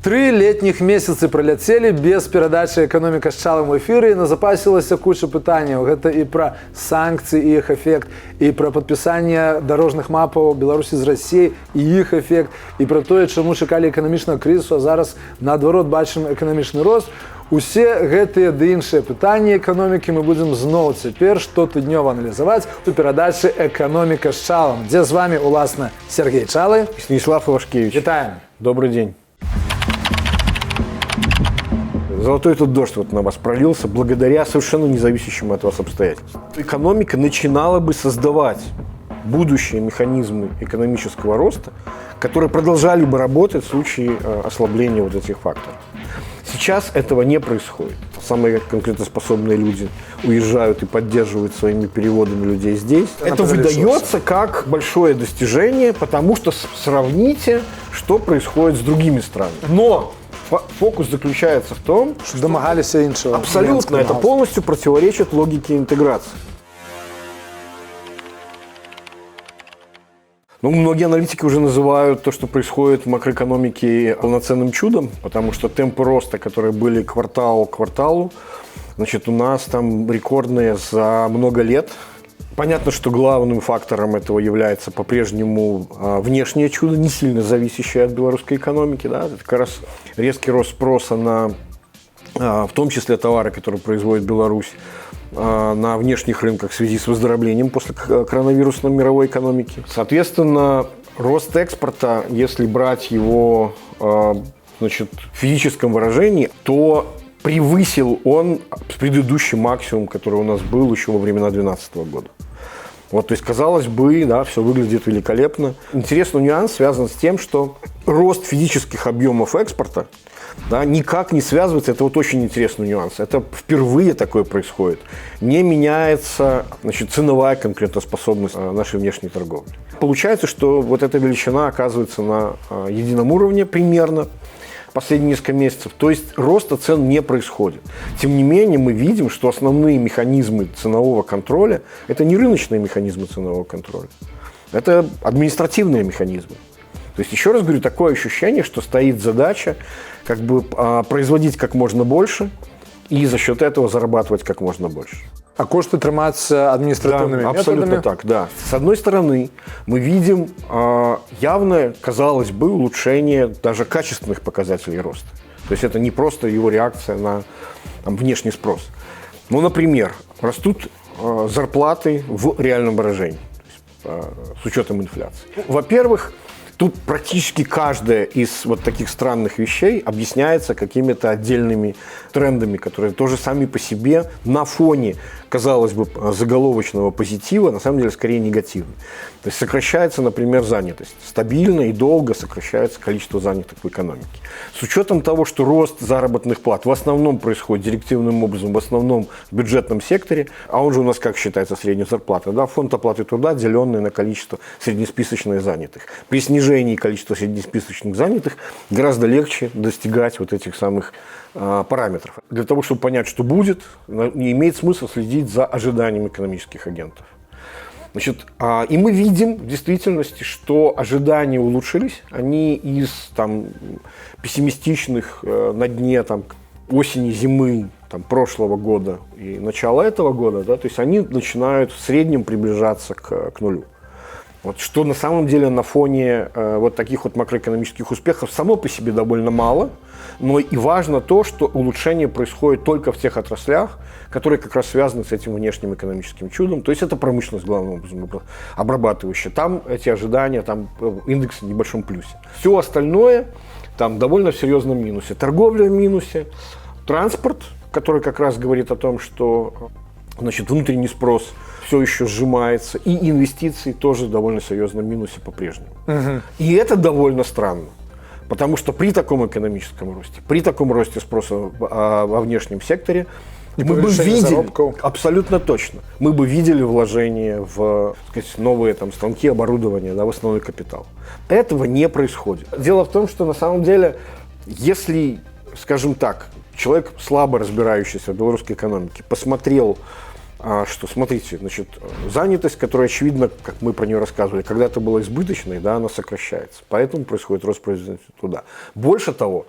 3 летніх месяцы праляцелі без перадачы эканоміка з чалам у эфіры, і назапасілася куча пытанняў. Гэта і пра санкцыі і іх эфект, і пра падпісанне дарожных мапаў Беларусі з Расіяй і іх эфект, і пра тое, чаму чакалі эканамічнага крызісу, а зараз наадварот бачым эканамічны рост. Усе гэтыя ды іншыя пытанні эканомікі мы будзем зноў цяпер штотыднёва аналізаваць у перадачы «Эканоміка з чалам», дзе з вами, уласна, Сергей Чалы и Станислав Ивашкевич. Вітаем. Добрый день. Золотой тут дождь вот на вас пролился благодаря совершенно независящему от вас обстоятельствам. Экономика начинала бы создавать будущие механизмы экономического роста, которые продолжали бы работать в случае ослабления вот этих факторов. Сейчас этого не происходит. Самые конкурентоспособные люди уезжают и поддерживают своими переводами людей здесь. Это выдается как большое достижение, потому что сравните, что происходит с другими странами. Но фокус заключается в том, что домогались іншого. Абсолютно. Это полностью противоречит логике интеграции. Ну, многие аналитики уже называют то, что происходит в макроэкономике, полноценным чудом, потому что темпы роста, которые были квартал к кварталу, значит, у нас там рекордные за много лет. Понятно, что главным фактором этого является по-прежнему внешнее чудо, не сильно зависящее от белорусской экономики. Да? Это как раз резкий рост спроса на, в том числе, товары, которые производит Беларусь, на внешних рынках в связи с выздоровлением после коронавирусной мировой экономики. Соответственно, рост экспорта, если брать его, значит, в физическом выражении, то превысил он предыдущий максимум, который у нас был еще во времена 2012 года. Вот, то есть, казалось бы, да, все выглядит великолепно. Интересный нюанс связан с тем, что рост физических объемов экспорта, да, никак не связывается, это вот очень интересный нюанс, это впервые такое происходит. Не меняется, значит, ценовая конкурентоспособность нашей внешней торговли. Получается, что вот эта величина оказывается на едином уровне примерно последние несколько месяцев. То есть роста цен не происходит. Тем не менее, мы видим, что основные механизмы ценового контроля – это не рыночные механизмы ценового контроля, это административные механизмы. То есть, еще раз говорю, такое ощущение, что стоит задача как бы производить как можно больше и за счет этого зарабатывать как можно больше. А кошты трыматься административными методами? Абсолютно так, да. С одной стороны, мы видим явное, казалось бы, улучшение даже качественных показателей роста. То есть это не просто его реакция на там, внешний спрос. Ну, например, растут зарплаты в реальном выражении, то есть, с учетом инфляции. Во-первых, тут практически каждая из вот таких странных вещей объясняется какими-то отдельными трендами, которые тоже сами по себе на фоне, казалось бы, заголовочного позитива, на самом деле скорее негативны. То есть сокращается, например, занятость. Стабильно и долго сокращается количество занятых в экономике. С учетом того, что рост заработных плат в основном происходит директивным образом, в основном в бюджетном секторе, а он же у нас как считается средняя зарплата, да, фонд оплаты труда, деленный на количество среднесписочных занятых. При снижении количества среднесписочных занятых гораздо легче достигать вот этих самых параметров. Для того, чтобы понять, что будет, не имеет смысла следить за ожиданиями экономических агентов. Значит, и мы видим в действительности, что ожидания улучшились. Они из там, пессимистичных на дне там, осени, зимы там, прошлого года и начала этого года, да, то есть они начинают в среднем приближаться к нулю. Вот, что на самом деле на фоне вот таких вот макроэкономических успехов само по себе довольно мало, но и важно то, что улучшение происходит только в тех отраслях, которые как раз связаны с этим внешним экономическим чудом. То есть это промышленность, главным образом, обрабатывающая. Там эти ожидания, там индекс в небольшом плюсе. Все остальное там довольно в серьезном минусе. Торговля в минусе, транспорт, который как раз говорит о том, что значит, внутренний спрос все еще сжимается, и инвестиции тоже в довольно серьезном минусе по-прежнему. Угу. И это довольно странно, потому что при таком экономическом росте, при таком росте спроса во внешнем секторе, мы бы видели, заработков. Абсолютно точно, мы бы видели вложения в, так сказать, новые там, станки, оборудование, да, в основной капитал. Этого не происходит. Дело в том, что на самом деле, если, скажем так, человек, слабо разбирающийся в белорусской экономике, посмотрел, что, смотрите, значит, занятость, которая, очевидно, как мы про нее рассказывали, когда-то была избыточной, да, она сокращается. Поэтому происходит рост производительности труда. Больше того,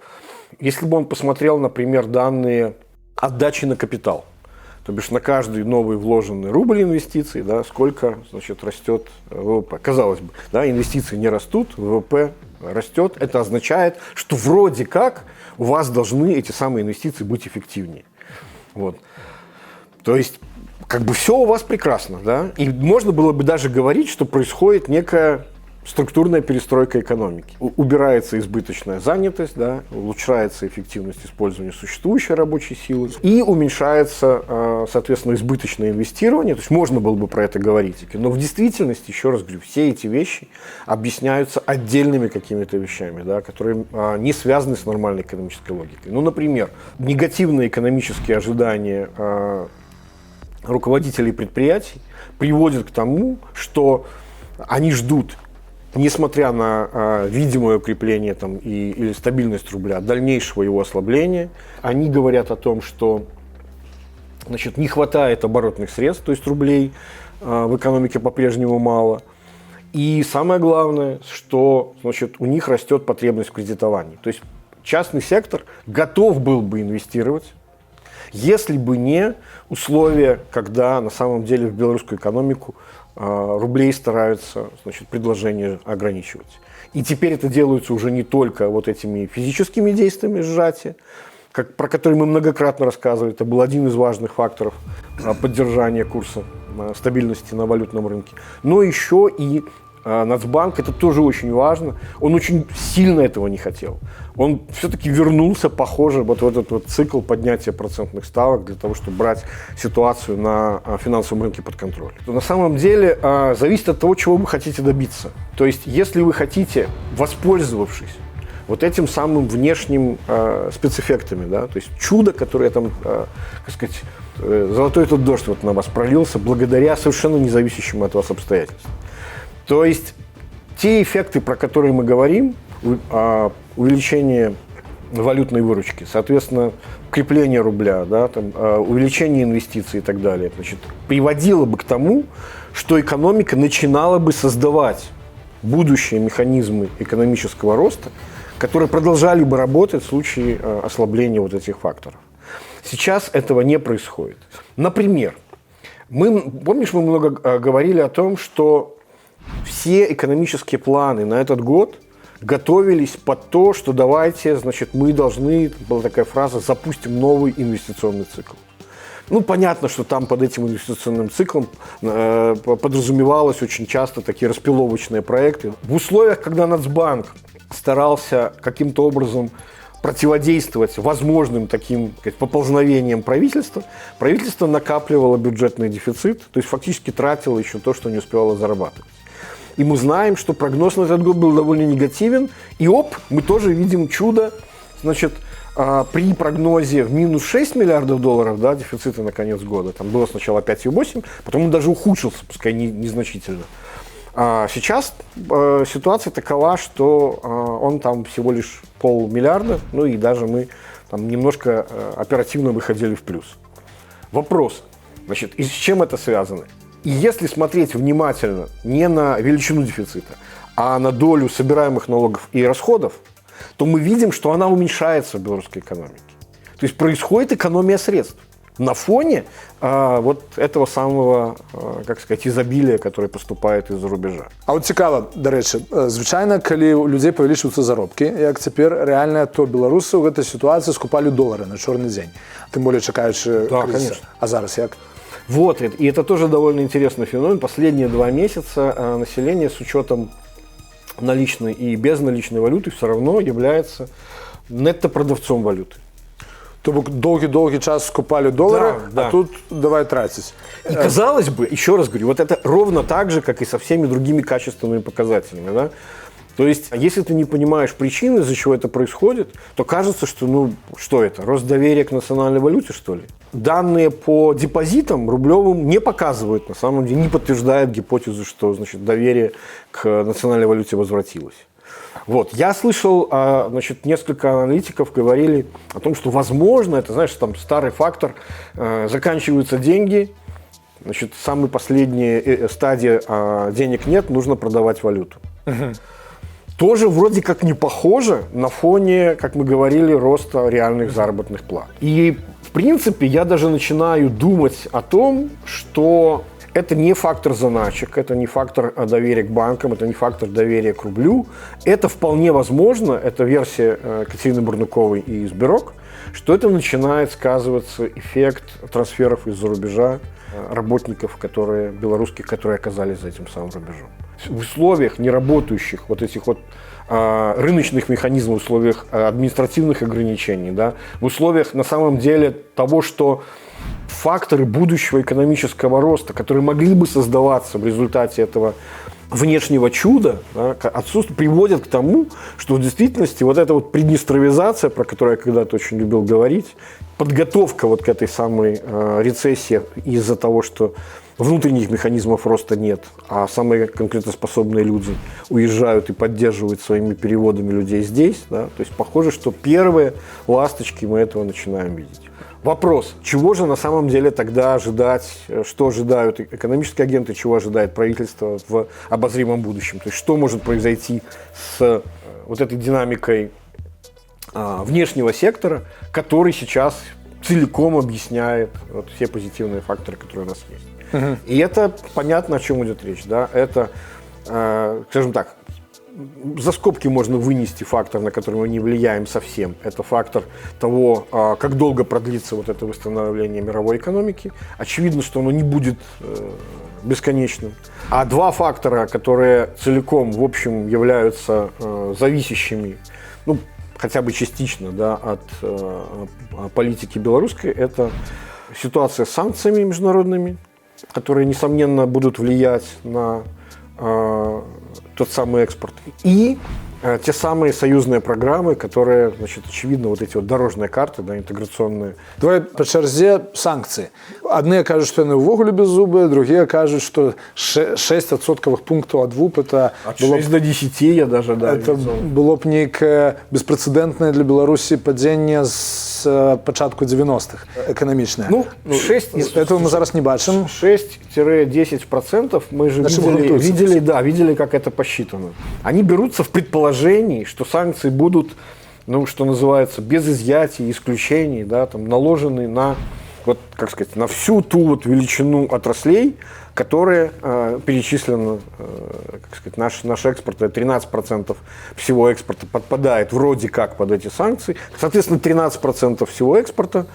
Если бы он посмотрел, например, данные отдачи на капитал, то бишь на каждый новый вложенный рубль инвестиций, да, сколько, значит, растет ВВП. Казалось бы, да, инвестиции не растут, ВВП растет. Это означает, что вроде как у вас должны эти самые инвестиции быть эффективнее. Вот. То есть, как бы все у вас прекрасно, да, и можно было бы даже говорить, что происходит некая структурная перестройка экономики. Убирается избыточная занятость, да, улучшается эффективность использования существующей рабочей силы и уменьшается, соответственно, избыточное инвестирование. То есть можно было бы про это говорить. Но в действительности, еще раз говорю, все эти вещи объясняются отдельными какими-то вещами, да, которые не связаны с нормальной экономической логикой. Ну, например, негативные экономические ожидания руководителей предприятий приводят к тому, что они ждут, несмотря на видимое укрепление там, или стабильность рубля, дальнейшего его ослабления, они говорят о том, что, значит, не хватает оборотных средств, то есть рублей в экономике по-прежнему мало. И самое главное, что, значит, у них растет потребность в кредитовании. То есть частный сектор готов был бы инвестировать, если бы не условия, когда на самом деле в белорусскую экономику рублей стараются, значит, предложение ограничивать. И теперь это делается уже не только вот этими физическими действиями сжатия, про которые мы многократно рассказывали. Это был один из важных факторов поддержания курса стабильности на валютном рынке. Но еще и Нацбанк, это тоже очень важно, он очень сильно этого не хотел. Он все-таки вернулся, похоже, вот в этот вот цикл поднятия процентных ставок для того, чтобы брать ситуацию на финансовом рынке под контроль. На самом деле зависит от того, чего вы хотите добиться. То есть, если вы хотите, воспользовавшись вот этим самым внешним спецэффектами, да, то есть чудо, которое там, как сказать, золотой этот дождь вот на вас пролился благодаря совершенно независящим от вас обстоятельствам. То есть те эффекты, про которые мы говорим, увеличение валютной выручки, соответственно, укрепление рубля, да, там, увеличение инвестиций и так далее, значит, приводило бы к тому, что экономика начинала бы создавать будущие механизмы экономического роста, которые продолжали бы работать в случае ослабления вот этих факторов. Сейчас этого не происходит. Например, помнишь, мы много говорили о том, что все экономические планы на этот год готовились под то, что давайте, значит, мы должны, была такая фраза, запустим новый инвестиционный цикл. Ну, понятно, что там под этим инвестиционным циклом подразумевалось очень часто такие распиловочные проекты. В условиях, когда Нацбанк старался каким-то образом противодействовать возможным таким, сказать, поползновениям правительства, правительство накапливало бюджетный дефицит, то есть фактически тратило еще то, что не успевало зарабатывать. И мы знаем, что прогноз на этот год был довольно негативен. И мы тоже видим чудо. Значит, при прогнозе в минус 6 миллиардов долларов, да, дефицита на конец года, там было сначала 5,8, потом он даже ухудшился, пускай незначительно. А сейчас ситуация такова, что он там всего лишь 0,5 миллиарда, ну и даже мы там немножко оперативно выходили в плюс. Вопрос, значит, и с чем это связано? И если смотреть внимательно не на величину дефицита, а на долю собираемых налогов и расходов, то мы видим, что она уменьшается в белорусской экономике. То есть происходит экономия средств на фоне вот этого самого, как сказать, изобилия, которое поступает из-за рубежа. А от цікаво, до речі, звичайно, коли у людей павялічваюцца заробкі, як цяпер рэальна, то беларусы ў гэтай сітуацыі скупалі долары на чорны дзень. Тым более чакаючы Да, крызіса. конечно. А зараз як? Вот, и это тоже довольно интересный феномен. Последние 2 месяца население с учетом наличной и безналичной валюты все равно является нетто-продавцом валюты. То бок доўгі час скупалі долары, Да. а тут давай траціць. И казалось бы, еще раз говорю, вот это ровно так же, как и со всеми другими качественными показателями. Да? То есть, если ты не понимаешь причины, из-за чего это происходит, то кажется, что, что это, рост доверия к национальной валюте, что ли? Данные по депозитам рублевым не показывают, на самом деле, не подтверждают гипотезу, что, значит, доверие к национальной валюте возвратилось. Вот. Я слышал, значит, несколько аналитиков говорили о том, что, возможно, это, знаешь, там старый фактор, заканчиваются деньги, значит, самая последняя стадия, денег нет, нужно продавать валюту. тоже вроде как не похоже на фоне, как мы говорили, роста реальных заработных плат. И, в принципе, я даже начинаю думать о том, что это не фактор заначек, это не фактор доверия к банкам, это не фактор доверия к рублю. Это вполне возможно, это версия Катерины Бурныковой и Сберок, что это начинает сказываться эффект трансферов из-за рубежа работников, белорусских, которые оказались за этим самым рубежом. В условиях неработающих вот этих вот рыночных механизмов, в условиях административных ограничений, да, в условиях на самом деле того, что факторы будущего экономического роста, которые могли бы создаваться в результате этого внешнего чуда, да, приводят к тому, что в действительности вот эта вот приднестровизация, про которую я когда-то очень любил говорить, подготовка вот к этой самой рецессии из-за того, что внутренних механизмов роста нет, а самые конкурентоспособные люди уезжают и поддерживают своими переводами людей здесь. Да? То есть похоже, что первые ласточки мы этого начинаем видеть. Вопрос, чего же на самом деле тогда ожидать, что ожидают экономические агенты, чего ожидает правительство в обозримом будущем? То есть что может произойти с вот этой динамикой внешнего сектора, который сейчас целиком объясняет вот все позитивные факторы, которые у нас есть. И это понятно, о чем идет речь. Да? Это, скажем так, за скобки можно вынести фактор, на который мы не влияем совсем. Это фактор того, как долго продлится вот это восстановление мировой экономики. Очевидно, что оно не будет бесконечным. А два фактора, которые целиком, в общем, являются зависящими, ну, хотя бы частично, да, от политики белорусской, это ситуация с санкциями международными, которые, несомненно, будут влиять на тот самый экспорт. И те самые союзные программы, которые, значит, очевидно, вот эти вот дорожные карты, да, интеграционные. Давай по чарзе санкції. Одні кажуть, що вони ввогуле беззубые, другі кажуть, що 6 відсоткових пунктів від ВУП это от 6 до 10 я даже, да, это было б нейкае безпрэцэдэнтнае для Беларусі падзенне з пачатку 90-х эканамічнае. Ну, 6, этого мы зараз не бачим. 6-10% мы же видели, как это посчитано. Они берутся в предположении, что санкции будут, ну, что называется, без изъятий, исключений, да, там, наложены на, вот, как сказать, на всю ту вот величину отраслей, которые перечислены, как сказать, наш экспорт, 13% всего экспорта подпадает вроде как под эти санкции. Соответственно, 13% всего экспорта,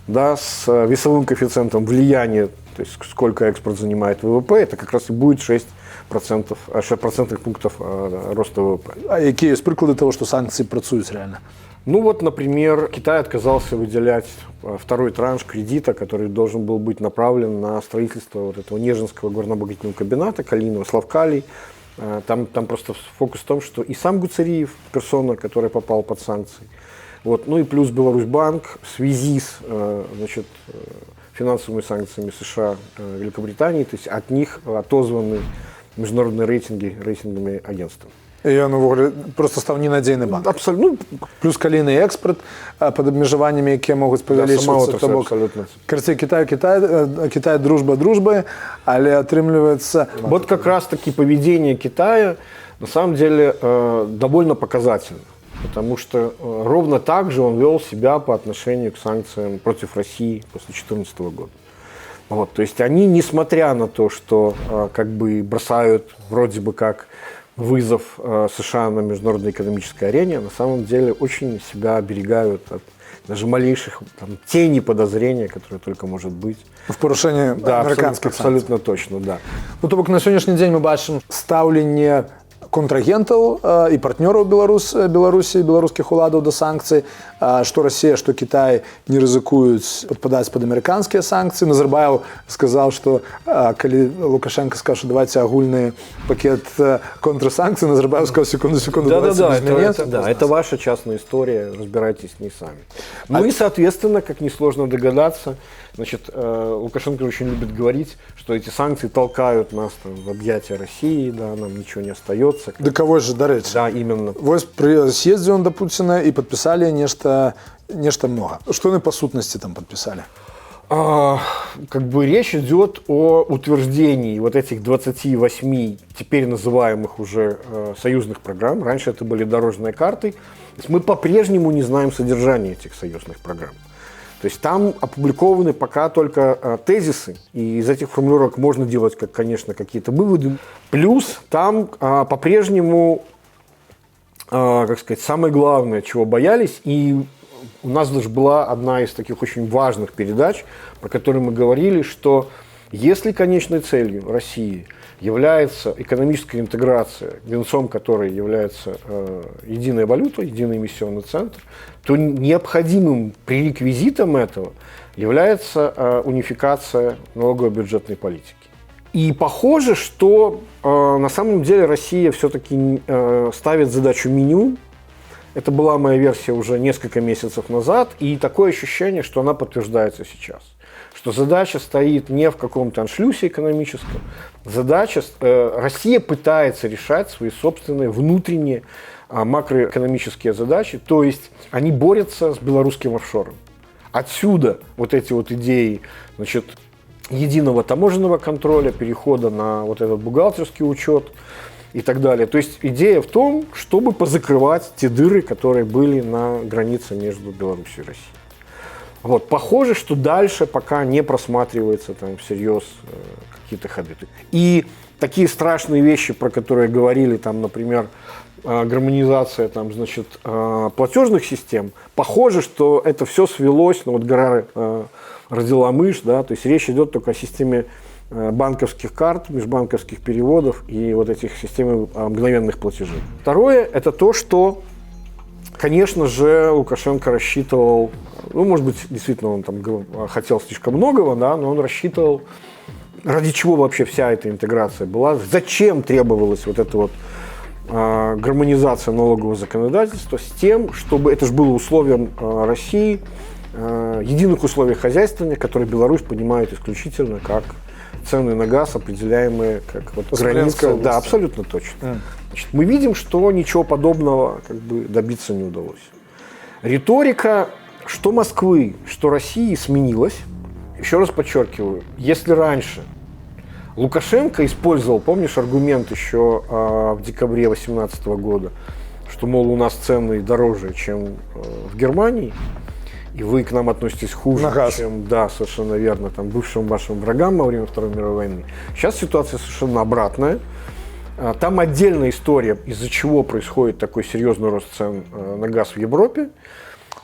да, с весовым коэффициентом влияния, то есть сколько экспорт занимает ВВП, это как раз и будет 6 процентных пунктов роста ВВП. А какие есть приклади того, что санкции працуют реально? Ну вот, например, Китай отказался выделять второй транш кредита, который должен был быть направлен на строительство вот этого Нежинского горнообогатительного комбината, Калиного, Славкалий. Там просто фокус в том, что и сам Гуцериев, персона, который попал под санкции, вот, ну и плюс Беларусьбанк в связи с, значит, финансовыми санкциями США, Великобритании, то есть от них отозваны международные рейтинговыми агентствами. І он просто став ненадійний банк. Абсолютно. Плюс калійний експорт під обмежуваннями, які можуть повелічуватися. Абсолютно. Кажется, Китай дружба дружбой, але отрымливается... Вот как раз таки поведение Китая на самом деле довольно показательно. Потому что ровно так же он вел себя по отношению к санкциям против России после 2014 года. Вот, то есть они, несмотря на то, что как бы бросают вроде бы как вызов США на международной экономической арене, на самом деле очень себя оберегают от даже малейших там, тени подозрения, которые только может быть. В порушении американских санкций. Абсолютно точно, да. Ну, то бок на сённяшні дзень мы бачым стаўленне контрагентаў і партнёраў Беларусі, беларускіх уладаў да санкцый, што Расія, што Кітай не рызыкуюць падпадаць пад амерыканскія санкцыі. Назарбаев сказаў, што калі Лукашенко сказаў, што давайте агульны пакет контрсанкцый, Назарбаев сказаў, секунду, да, это ваша частная история, разбирайтесь с ней сами. Ну и, соответственно, как несложно догадаться, значит, Лукашенко очень любит говорить, что эти санкции толкают нас там, в объятия России, да, нам ничего не остается. Да кого же, до речі. Да, именно. Вот съездил он до Путина и подписали нечто много. Что они по сутности там подписали? Как бы речь идет о утверждении вот этих 28 теперь называемых уже союзных программ. Раньше это были дорожные карты. То есть мы по-прежнему не знаем содержание этих союзных программ. То есть там опубликованы пока только тезисы, и из этих формулировок можно делать, конечно, какие-то выводы. Плюс там по-прежнему, как сказать, самое главное, чего боялись, и у нас даже была одна из таких очень важных передач, про которую мы говорили, что если конечной целью России является экономическая интеграция, венцом которой является единая валюта, единый эмиссионный центр, то необходимым пререквизитом этого является унификация налогово-бюджетной политики. И похоже, что на самом деле Россия все-таки ставит задачу меню. Это была моя версия уже несколько месяцев назад, и такое ощущение, что она подтверждается сейчас. Что задача стоит не в каком-то аншлюсе экономическом. Россия пытается решать свои собственные внутренние макроэкономические задачи, то есть они борются с белорусским офшором. Отсюда вот эти вот идеи, значит, единого таможенного контроля, перехода на вот этот бухгалтерский учет и так далее. То есть идея в том, чтобы позакрывать те дыры, которые были на границе между Беларусью и Россией. Вот. Похоже, что дальше пока не просматривается там всерьез какие-то ходы. И такие страшные вещи, про которые говорили, там, например, гармонизация там, значит, платежных систем, похоже, что это все свелось, ну вот гора родила мышь, да, то есть речь идет только о системе банковских карт, межбанковских переводов и вот этих систем мгновенных платежей. Второе, это то, что, конечно же, Лукашенко рассчитывал, ну, может быть, действительно, он там хотел слишком многого, да, но он рассчитывал, ради чего вообще вся эта интеграция была, зачем требовалась вот эта вот гармонизация налогового законодательства, с тем, чтобы, это же было условием России, единых условий хозяйствования, которые Беларусь понимает исключительно как цены на газ, определяемые как вот границы. Да, абсолютно точно. Значит, мы видим, что ничего подобного как бы добиться не удалось. Риторика что Москвы, что России сменилась. Еще раз подчеркиваю, если раньше Лукашенко использовал, помнишь, аргумент еще в декабре 2018 года, что, мол, у нас цены дороже, чем в Германии, и вы к нам относитесь хуже, чем, да, совершенно верно, там, бывшим вашим врагам во время Второй мировой войны. Сейчас ситуация совершенно обратная. Там отдельная история, из-за чего происходит такой серьезный рост цен на газ в Европе.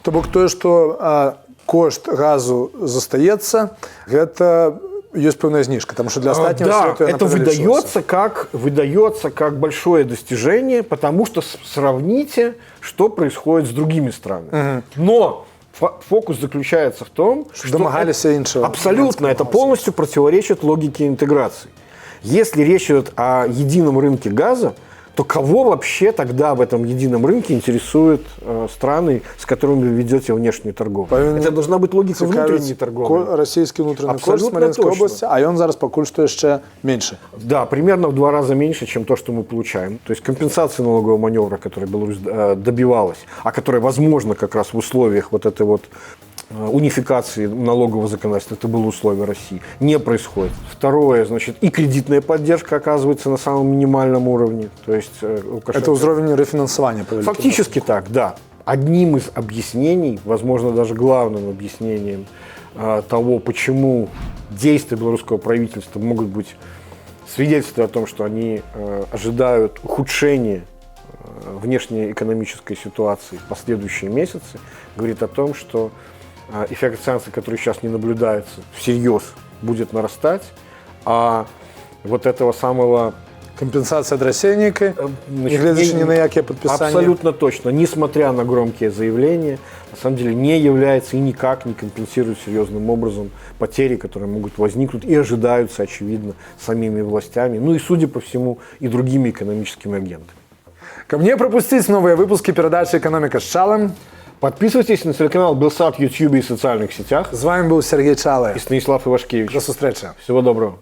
То бок тое, што кошт газу застаецца, гэта есть пэўная знижка, потому что для остального да, света это выдается как большое достижение, потому что сравните, что происходит с другими странами. Но фокус заключается в том, что домогались абсолютно это полностью противоречит логике интеграции. Если речь идет о едином рынке газа, то кого вообще тогда в этом едином рынке интересуют страны, с которыми вы ведете внешнюю торговлю? Это должна быть логика внутренней торговли. Российский внутренний кошт Смоленской области, а он зараз покуль что еще меньше. Да, примерно в 2 раза меньше, чем то, что мы получаем. То есть компенсация налогового маневра, которой Беларусь добивалась, а которая возможна как раз в условиях вот этой вот унификации налогового законодательства, это было условие России, не происходит. Второе, значит, и кредитная поддержка оказывается на самом минимальном уровне. То есть, это уровень рефинансирования. Фактически так, да. Одним из объяснений, возможно, даже главным объяснением того, почему действия белорусского правительства могут быть свидетельством о том, что они ожидают ухудшения внешнеэкономической ситуации в последующие месяцы, говорит о том, что эффект санкций, который сейчас не наблюдается, всерьез будет нарастать, а вот этого самого... Компенсация от рассеянника, не глядя ни на какие подписания. Абсолютно точно. Несмотря на громкие заявления, на самом деле не является и никак не компенсирует серьезным образом потери, которые могут возникнуть и ожидаются, очевидно, самими властями, ну и, судя по всему, и другими экономическими агентами. Ко мне пропустить новые выпуски передачи «Экономика с Чалым». Подписывайтесь на телеканал Белсат в YouTube и социальных сетях. С вами был Сергей Чалы и Станислав Ивашкевич. До встречи. Всего доброго.